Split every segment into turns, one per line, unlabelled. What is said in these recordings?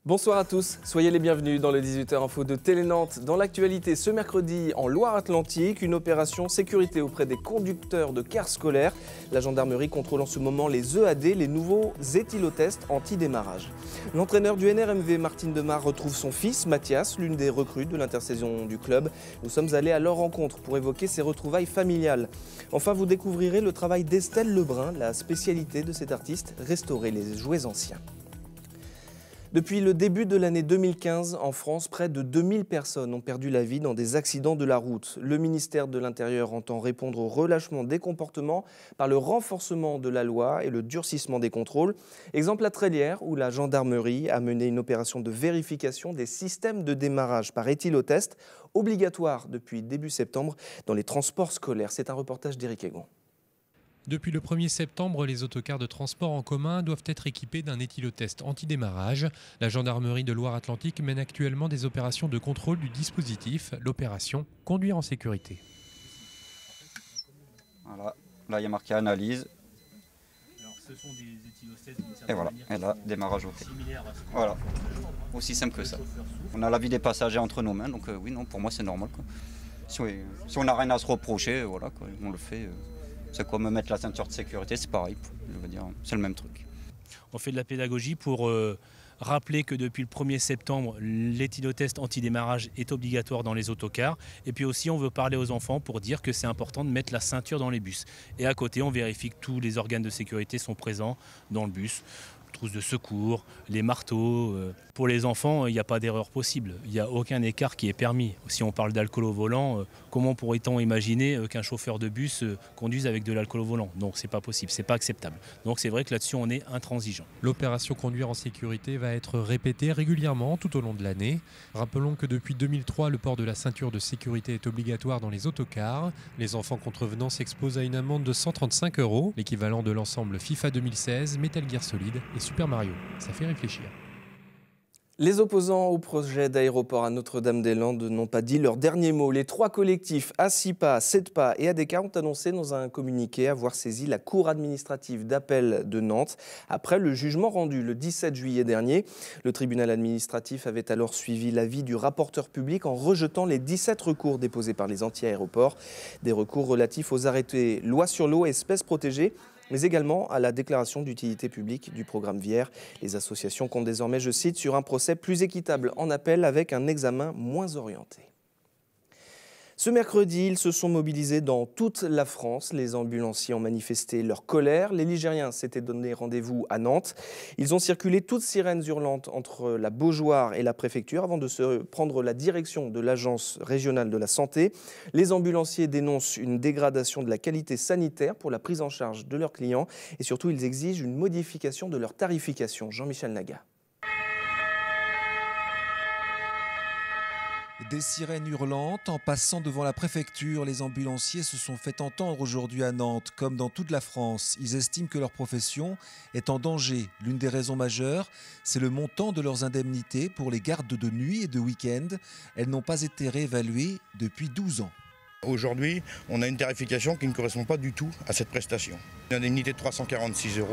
Bonsoir à tous, soyez les bienvenus dans le 18h Info de Télé Nantes. Dans l'actualité, ce mercredi, en Loire-Atlantique, une opération sécurité auprès des conducteurs de cars scolaires. La gendarmerie contrôle en ce moment les EAD, les nouveaux éthylotests anti-démarrage. L'entraîneur du NRMV, Martine Demar, retrouve son fils, Mathias, l'une des recrues de l'intersaison du club. Nous sommes allés à leur rencontre pour évoquer ces retrouvailles familiales. Enfin, vous découvrirez le travail d'Estelle Lebrun, la spécialité de cet artiste, restaurer les jouets anciens. Depuis le début de l'année 2015, en France, près de 2000 personnes ont perdu la vie dans des accidents de la route. Le ministère de l'Intérieur entend répondre au relâchement des comportements par le renforcement de la loi et le durcissement des contrôles. Exemple à Trélières, où la gendarmerie a mené une opération de vérification des systèmes de démarrage par éthylotest, obligatoire depuis début septembre dans les transports scolaires. C'est un reportage d'Éric Egon.
Depuis le 1er septembre, les autocars de transport en commun doivent être équipés d'un éthylotest anti-démarrage. La gendarmerie de Loire-Atlantique mène actuellement des opérations de contrôle du dispositif, l'opération Conduire en sécurité.
Voilà, là il y a marqué analyse.
Alors ce sont des éthylotests
et voilà, et là, démarrage OK. Voilà, aussi simple que ça. On a la vie des passagers entre nos mains, donc oui, non, pour moi c'est normal, quoi. Si on n'a rien à se reprocher, voilà, quoi, on le fait. C'est comme mettre la ceinture de sécurité, c'est pareil, je veux dire, c'est le même truc.
On fait de la pédagogie pour rappeler que depuis le 1er septembre, l'éthylotest anti-démarrage est obligatoire dans les autocars. Et puis aussi, on veut parler aux enfants pour dire que c'est important de mettre la ceinture dans les bus. Et à côté, on vérifie que tous les organes de sécurité sont présents dans le bus. Trousse de secours, les marteaux. Pour les enfants, il n'y a pas d'erreur possible. Il n'y a aucun écart qui est permis. Si on parle d'alcool au volant, comment pourrait-on imaginer qu'un chauffeur de bus conduise avec de l'alcool au volant? Donc c'est pas possible, c'est pas acceptable. Donc c'est vrai que là-dessus on est intransigeant.
L'opération Conduire en sécurité va être répétée régulièrement tout au long de l'année. Rappelons que depuis 2003, le port de la ceinture de sécurité est obligatoire dans les autocars. Les enfants contrevenants s'exposent à une amende de 135 €, l'équivalent de l'ensemble FIFA 2016, Metal Gear Solid et Super Mario. Ça fait réfléchir.
Les opposants au projet d'aéroport à Notre-Dame-des-Landes n'ont pas dit leur dernier mot. Les trois collectifs ASIPA, CEDPA et ADK ont annoncé dans un communiqué avoir saisi la cour administrative d'appel de Nantes après le jugement rendu le 17 juillet dernier. Le tribunal administratif avait alors suivi l'avis du rapporteur public en rejetant les 17 recours déposés par les anti-aéroports. Des recours relatifs aux arrêtés loi sur l'eau et espèces protégées, mais également à la déclaration d'utilité publique du programme Vière. Les associations comptent désormais, je cite, sur un procès plus équitable en appel avec un examen moins orienté. Ce mercredi, ils se sont mobilisés dans toute la France. Les ambulanciers ont manifesté leur colère. Les Ligériens s'étaient donné rendez-vous à Nantes. Ils ont circulé toutes sirènes hurlantes entre la Beaujoire et la préfecture avant de se prendre la direction de l'Agence régionale de la santé. Les ambulanciers dénoncent une dégradation de la qualité sanitaire pour la prise en charge de leurs clients et surtout, ils exigent une modification de leur tarification. Jean-Michel Naga.
Des sirènes hurlantes, en passant devant la préfecture, les ambulanciers se sont fait entendre aujourd'hui à Nantes, comme dans toute la France. Ils estiment que leur profession est en danger. L'une des raisons majeures, c'est le montant de leurs indemnités pour les gardes de nuit et de week-end. Elles n'ont pas été réévaluées depuis 12 ans.
Aujourd'hui, on a une tarification qui ne correspond pas du tout à cette prestation. Une indemnité de 346 €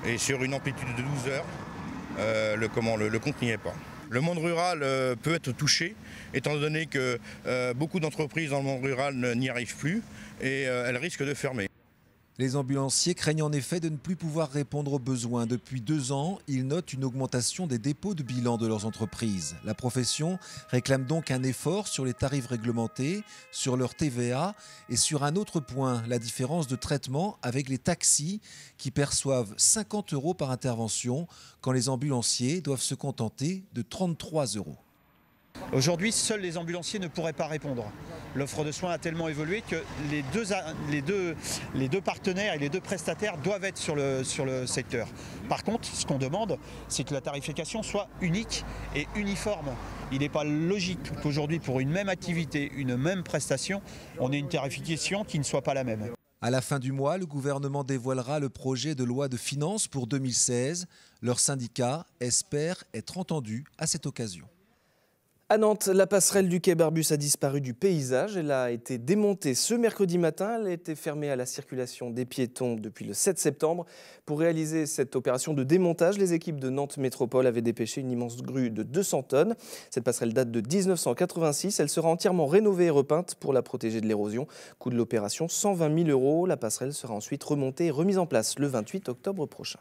et sur une amplitude de 12 heures, le compte n'y est pas. Le monde rural peut être touché, étant donné que beaucoup d'entreprises dans le monde rural n'y arrivent plus et elles risquent de fermer.
Les ambulanciers craignent en effet de ne plus pouvoir répondre aux besoins. Depuis 2 ans, ils notent une augmentation des dépôts de bilan de leurs entreprises. La profession réclame donc un effort sur les tarifs réglementés, sur leur TVA et sur un autre point, la différence de traitement avec les taxis qui perçoivent 50 € par intervention quand les ambulanciers doivent se contenter de 33 €.
Aujourd'hui, seuls les ambulanciers ne pourraient pas répondre. L'offre de soins a tellement évolué que les deux partenaires et les deux prestataires doivent être sur le secteur. Par contre, ce qu'on demande, c'est que la tarification soit unique et uniforme. Il n'est pas logique qu'aujourd'hui, pour une même activité, une même prestation, on ait une tarification qui ne soit pas la même.
À la fin du mois, le gouvernement dévoilera le projet de loi de finances pour 2016. Leur syndicat espère être entendu à cette occasion.
À Nantes, la passerelle du quai Barbus a disparu du paysage. Elle a été démontée ce mercredi matin. Elle a été fermée à la circulation des piétons depuis le 7 septembre. Pour réaliser cette opération de démontage, les équipes de Nantes Métropole avaient dépêché une immense grue de 200 tonnes. Cette passerelle date de 1986. Elle sera entièrement rénovée et repeinte pour la protéger de l'érosion. Coût de l'opération, 120 000 €. La passerelle sera ensuite remontée et remise en place le 28 octobre prochain.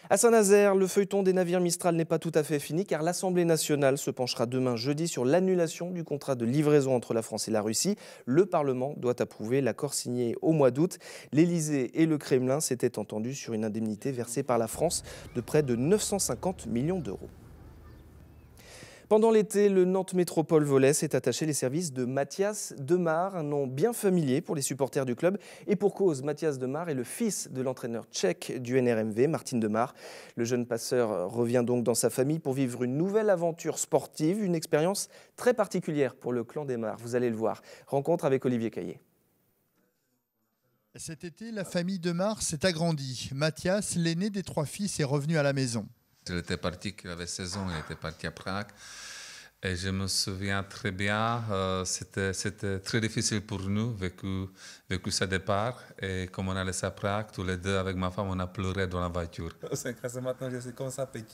À Saint-Nazaire, le feuilleton des navires Mistral n'est pas tout à fait fini car l'Assemblée nationale se penchera demain jeudi sur l'annulation du contrat de livraison entre la France et la Russie. Le Parlement doit approuver l'accord signé au mois d'août. L'Élysée et le Kremlin s'étaient entendus sur une indemnité versée par la France de près de 950 millions €. Pendant l'été, le Nantes Métropole Volley s'est attaché les services de Mathias Demar, un nom bien familier pour les supporters du club. Et pour cause, Mathias Demar est le fils de l'entraîneur tchèque du NRMV, Martin Demar. Le jeune passeur revient donc dans sa famille pour vivre une nouvelle aventure sportive, une expérience très particulière pour le clan Demar. Vous allez le voir. Rencontre avec Olivier Caillé.
Cet été, la famille Demar s'est agrandie. Mathias, l'aîné des 3 fils, est revenu à la maison.
Il était parti, il avait 16 ans, il était parti à Prague. Et je me souviens très bien, c'était très difficile pour nous, vécu ce départ. Et comme on a laissé à Prague, tous les deux avec ma femme, on a pleuré dans la voiture.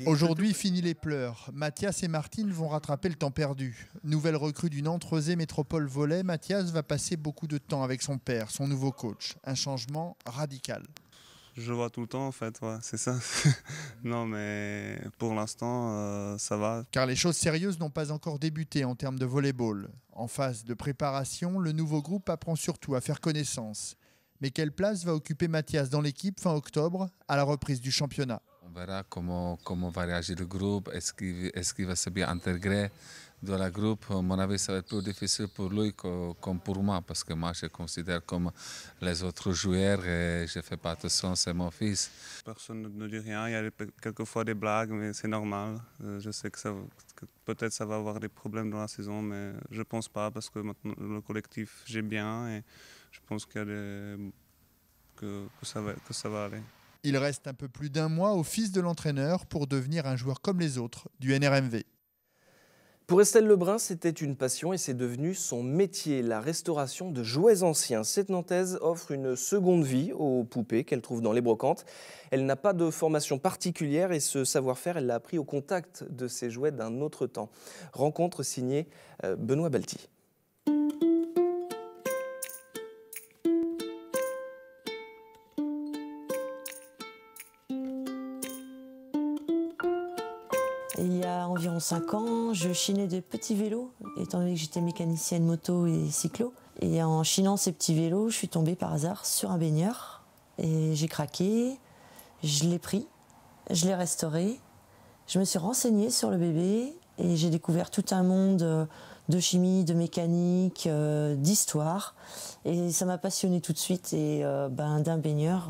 Aujourd'hui, fini les pleurs. Mathias et Martine vont rattraper le temps perdu. Nouvelle recrue du Nantes Métropole Volley, Mathias va passer beaucoup de temps avec son père, son nouveau coach. Un changement radical.
Je vois tout le temps en fait, ouais, c'est ça. Non mais pour l'instant ça va.
Car les choses sérieuses n'ont pas encore débuté en termes de volleyball. En phase de préparation, le nouveau groupe apprend surtout à faire connaissance. Mais quelle place va occuper Mathias dans l'équipe fin octobre à la reprise du championnat?
On verra comment va réagir le groupe, est-ce qu'il va se bien intégrer dans le groupe. À mon avis, ça va être plus difficile pour lui comme pour moi, parce que moi, je considère comme les autres joueurs et je ne fais pas attention, c'est mon fils.
Personne ne dit rien, il y a quelquefois des blagues, mais c'est normal. Je sais que peut-être ça va avoir des problèmes dans la saison, mais je ne pense pas, parce que maintenant, le collectif, j'ai bien et je pense qu'il y a que ça va aller.
Il reste un peu plus d'1 mois au fils de l'entraîneur pour devenir un joueur comme les autres du NRMV.
Pour Estelle Lebrun, c'était une passion et c'est devenu son métier, la restauration de jouets anciens. Cette Nantaise offre une seconde vie aux poupées qu'elle trouve dans les brocantes. Elle n'a pas de formation particulière et ce savoir-faire, elle l'a appris au contact de ces jouets d'un autre temps. Rencontre signée Benoît Balti.
Il y a environ 5 ans, je chinais des petits vélos, étant donné que j'étais mécanicienne moto et cyclo. Et en chinant ces petits vélos, je suis tombée par hasard sur un baigneur. Et j'ai craqué, je l'ai pris, je l'ai restauré. Je me suis renseignée sur le bébé et j'ai découvert tout un monde de chimie, de mécanique, d'histoire. Et ça m'a passionnée tout de suite et d'un baigneur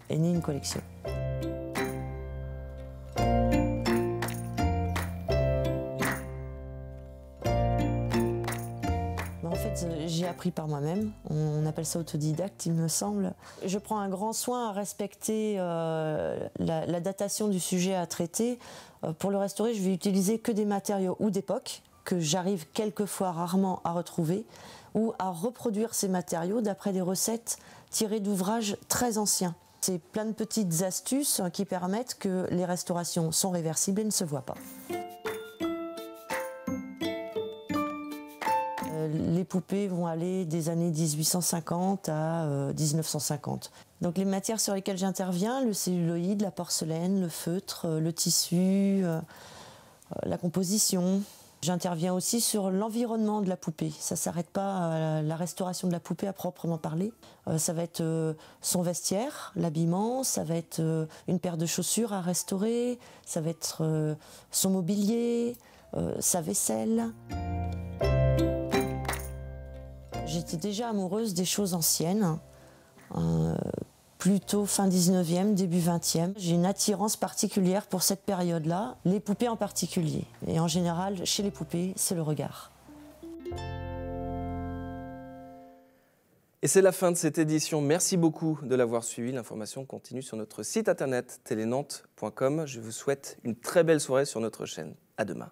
est née une collection. J'ai appris par moi-même, on appelle ça autodidacte il me semble. Je prends un grand soin à respecter la datation du sujet à traiter. Pour le restaurer, je vais utiliser que des matériaux ou d'époque que j'arrive quelquefois rarement à retrouver ou à reproduire ces matériaux d'après des recettes tirées d'ouvrages très anciens. C'est plein de petites astuces qui permettent que les restaurations sont réversibles et ne se voient pas. Les poupées vont aller des années 1850 à 1950. Donc les matières sur lesquelles j'interviens, le celluloïd, la porcelaine, le feutre, le tissu, la composition. J'interviens aussi sur l'environnement de la poupée. Ça ne s'arrête pas à la restauration de la poupée à proprement parler. Ça va être son vestiaire, l'habillement, ça va être une paire de chaussures à restaurer, ça va être son mobilier, sa vaisselle. J'étais déjà amoureuse des choses anciennes, plutôt fin 19e, début 20e. J'ai une attirance particulière pour cette période-là, les poupées en particulier. Et en général, chez les poupées, c'est le regard.
Et c'est la fin de cette édition. Merci beaucoup de l'avoir suivi. L'information continue sur notre site internet telenantes.com. Je vous souhaite une très belle soirée sur notre chaîne. À demain.